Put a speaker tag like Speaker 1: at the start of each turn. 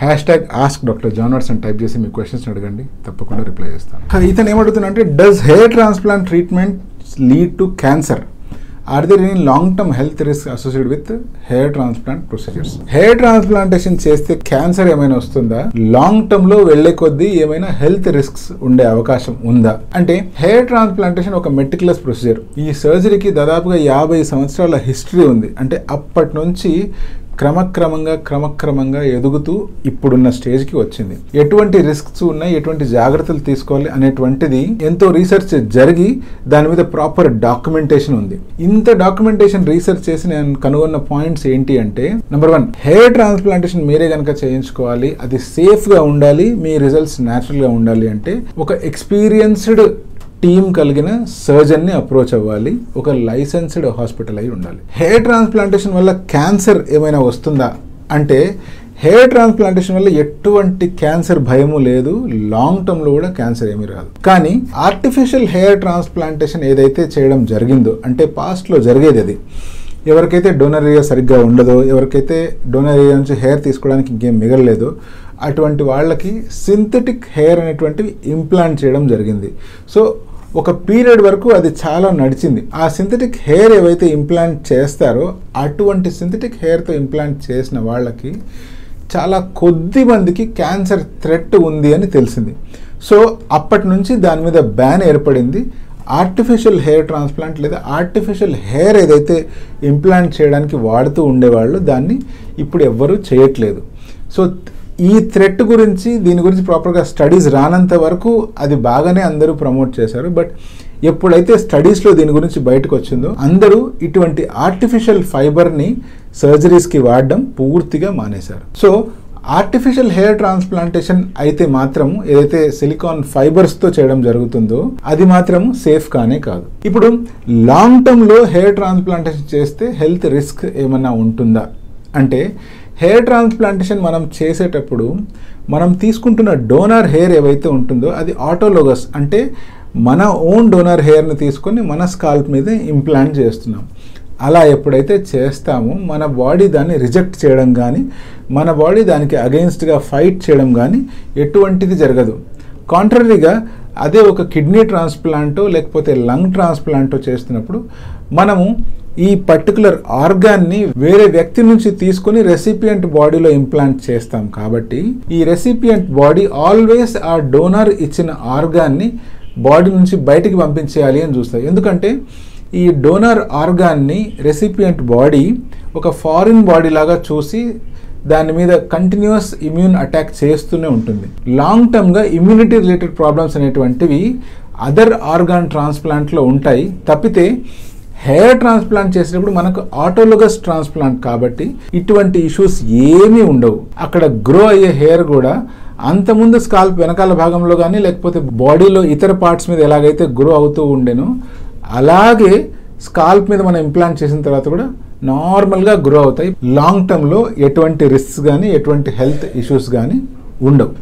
Speaker 1: #AskDrJohnWatts అని type చేసి మీ questions అడగండి, తప్పకుండా రిప్లై చేస్తాను. ఇతను ఏమడుగుతున్నా అంటే, does hair transplant treatment lead to cancer? Are there any long term health risk associated with hair transplant procedures? Hair transplantation చేస్తే క్యాన్సర్ ఏమైనా వస్తుందా? లాంగ్ టర్మ్ లో వెళ్లే కొద్దీ ఏమైనా హెల్త్ రిస్క్స్ ఉండే అవకాశం ఉందా? అంటే హెయిర్ ట్రాన్స్ప్లాంటేషన్ ఒక మెటిక్యులస్ ప్రొసీజర్. ఈ సర్జరీకి దాదాపుగా 50 సంవత్సరాల హిస్టరీ ఉంది. అంటే అప్పటి నుంచి క్రమక్రమంగా ఎదుగుతూ ఇప్పుడున్న స్టేజ్కి వచ్చింది. ఎటువంటి రిస్క్స్ ఉన్నాయి, ఎటువంటి జాగ్రత్తలు తీసుకోవాలి అనేటువంటిది ఎంతో రీసెర్చ్ జరిగి దాని మీద ప్రాపర్ డాక్యుమెంటేషన్ ఉంది. ఇంత డాక్యుమెంటేషన్ రీసెర్చ్ చేసి నేను కనుగొన్న పాయింట్స్ ఏంటి అంటే, నెంబర్ 1, హెయిర్ ట్రాన్స్ప్లాంటేషన్ మీరే కనుక చేయించుకోవాలి, అది సేఫ్గా ఉండాలి, మీ రిజల్ట్స్ న్యాచురల్గా ఉండాలి అంటే ఒక ఎక్స్పీరియన్స్డ్ టీమ్ కలిగిన సర్జన్ని అప్రోచ్ అవ్వాలి, ఒక లైసెన్స్డ్ హాస్పిటల్ అయి ఉండాలి. హెయిర్ ట్రాన్స్ప్లాంటేషన్ వల్ల క్యాన్సర్ ఏమైనా వస్తుందా అంటే, హెయిర్ ట్రాన్స్ప్లాంటేషన్ వల్ల ఎటువంటి క్యాన్సర్ భయము లేదు, లాంగ్ టర్మ్లో కూడా క్యాన్సర్ ఏమీ రాదు. కానీ ఆర్టిఫిషియల్ హెయిర్ ట్రాన్స్ప్లాంటేషన్ ఏదైతే చేయడం జరిగిందో, అంటే పాస్ట్లో జరిగేది అది, ఎవరికైతే డోనర్ ఏరియా సరిగ్గా ఉండదో, ఎవరికైతే డోనర్ ఏరియా నుంచి హెయిర్ తీసుకోవడానికి ఇంకేం మిగలలేదో అటువంటి వాళ్ళకి సింథటిక్ హెయిర్ అనేటువంటివి ఇంప్లాంట్ చేయడం జరిగింది. సో ఒక పీరియడ్ వరకు అది చాలా నడిచింది. ఆ సింథటిక్ హెయిర్ ఏవైతే ఇంప్లాంట్ చేస్తారో అటువంటి సింథటిక్ హెయిర్తో ఇంప్లాంట్ చేసిన వాళ్ళకి చాలా కొద్ది మందికి క్యాన్సర్ థ్రెట్ ఉంది అని తెలిసింది. సో అప్పటి నుంచి దాని మీద బ్యాన్ ఏర్పడింది. ఆర్టిఫిషియల్ హెయిర్ ట్రాన్స్ప్లాంట్ లేదా ఆర్టిఫిషియల్ హెయిర్ ఏదైతే ఇంప్లాంట్ చేయడానికి వాడుతూ ఉండేవాళ్ళు దాన్ని ఇప్పుడు ఎవ్వరూ చేయట్లేదు. సో ఈ థ్రెట్ గురించి, దీని గురించి ప్రాపర్గా స్టడీస్ రానంత వరకు అది బాగానే అందరూ ప్రమోట్ చేశారు. బట్ ఎప్పుడైతే స్టడీస్లో దీని గురించి బయటకు వచ్చిందో అందరూ ఇటువంటి ఆర్టిఫిషియల్ ఫైబర్ని సర్జరీస్కి వాడడం పూర్తిగా మానేశారు. సో ఆర్టిఫిషియల్ హెయిర్ ట్రాన్స్ప్లాంటేషన్ అయితే మాత్రం ఏదైతే సిలికాన్ ఫైబర్స్తో చేయడం జరుగుతుందో అది మాత్రం సేఫ్ కానే కాదు. ఇప్పుడు లాంగ్ టర్మ్లో హెయిర్ ట్రాన్స్ప్లాంటేషన్ చేస్తే హెల్త్ రిస్క్ ఏమన్నా ఉంటుందా అంటే, హెయిర్ ట్రాన్స్ప్లాంటేషన్ మనం చేసేటప్పుడు మనం తీసుకుంటున్న డోనర్ హెయిర్ ఏవైతే ఉంటుందో అది ఆటోలోగస్, అంటే మన ఓన్ డోనర్ హెయిర్ని తీసుకొని మన స్కాల్ప్ మీద ఇంప్లాంట్ చేస్తున్నాం. అలా ఎప్పుడైతే చేస్తామో మన బాడీ దాన్ని రిజెక్ట్ చేయడం కానీ, మన బాడీ దానికి అగెయిన్స్ట్గా ఫైట్ చేయడం కానీ ఎటువంటిది జరగదు. కాంట్రరీగా అదే ఒక కిడ్నీ ట్రాన్స్ప్లాంటో లేకపోతే లంగ్ ట్రాన్స్ప్లాంటో చేస్తున్నప్పుడు మనము ఈ పర్టికులర్ ఆర్గాన్ని వేరే వ్యక్తి నుంచి తీసుకుని రెసిపియంట్ బాడీలో ఇంప్లాంట్ చేస్తాం. కాబట్టి ఈ రెసిపియంట్ బాడీ ఆల్వేస్ ఆ డోనర్ ఇచ్చిన ఆర్గాన్ని బాడీ నుంచి బయటికి పంపించేయాలి అని చూస్తారు. ఎందుకంటే ఈ డోనర్ ఆర్గాన్ని రెసిపియంట్ బాడీ ఒక ఫారిన్ బాడీ లాగా చూసి దాని మీద కంటిన్యూస్ ఇమ్యూన్ అటాక్ చేస్తూనే ఉంటుంది. లాంగ్ టర్మ్గా ఇమ్యూనిటీ రిలేటెడ్ ప్రాబ్లమ్స్ అనేటువంటివి అదర్ ఆర్గాన్ ట్రాన్స్ప్లాంట్లో ఉంటాయి. తప్పితే హెయిర్ ట్రాన్స్ప్లాంట్ చేసేటప్పుడు మనకు ఆటోలోగస్ ట్రాన్స్ప్లాంట్ కాబట్టి ఇటువంటి ఇష్యూస్ ఏమీ ఉండవు. అక్కడ గ్రో అయ్యే హెయిర్ కూడా అంతకుముందు స్కాల్ప్ వెనకాల భాగంలో కానీ లేకపోతే బాడీలో ఇతర పార్ట్స్ మీద ఎలాగైతే గ్రో అవుతూ ఉండేనో అలాగే స్కాల్ప్ మీద మనం ఇంప్లాంట్ చేసిన తర్వాత కూడా నార్మల్గా గ్రో అవుతాయి. లాంగ్ టర్మ్లో ఎటువంటి రిస్క్స్ కానీ ఎటువంటి హెల్త్ ఇష్యూస్ కానీ ఉండవు.